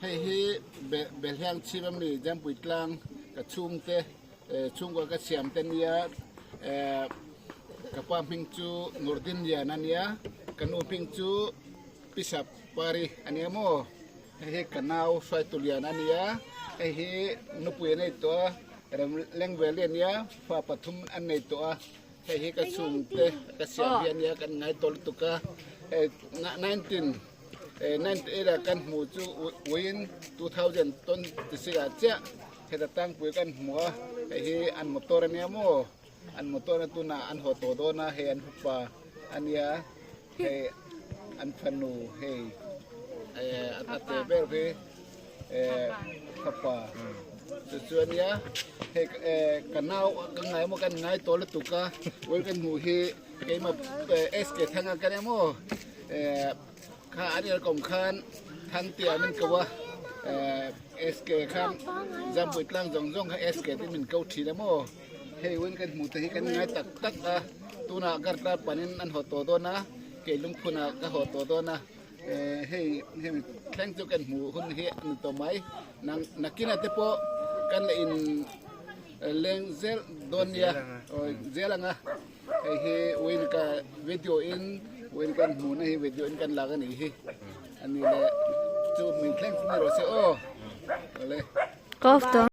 ให้เบลแห่งชีวมนี่จำปุยกลางกระชุ่มเตชุ่มกระเสียมเตเนียกระปามพิงจูงอร์ดินยานันยากันอุพิงจูพิสับปารีอันนี้โมให้กันนาวสวยตุเลียนันยาให้นุปุยในตัวเล่งเวเลียนยาฟ้าปฐุมอันในตัวให้กระชุ่มเตกระเสียมเบียนยากันไงตัวตุกะนั่นเอรากันหมู่จูวิน2000ต้นติสิกาเจ้าให้ตั้งปุยกันหัวให้อันมอเตอร์เนี่ยโมอันมอเตอร์ตุนาอันหัวโตโดนะให้อันหุบปาอันยาให้อันฟันูให้อัตเตเบลให้ขับปาส่วนยาให้กันนาวกันไงโมกันไงตัวละตุกะไว้กันหมู่ให้มาSK ทางกันเนี่ยโมข้าอันนี้กรมคันทันเตียมันก็ว่าSK คันจำปุยกลางจงให้SK ที่มันเกาทีนะโมให้เว้นกันหมู่ที่กันง่ายตักตัวน่ะกัดตาปานินอันหัวโตโตนะเกลุงคุณน่ะก็หัวโตโตนะให้แข่งจุกันหมู่คนเฮนตัวไม้นักกินแต่พอกันเลยอินเลงเซลโดนยาเซลังอ่ะให้เว้นกับวิดีโออินเว้นกันหมู่นะให้วิดีโออินกันลากันอีกอันนี้แหละจูมีแข่งที่เราเสียโอ้เลย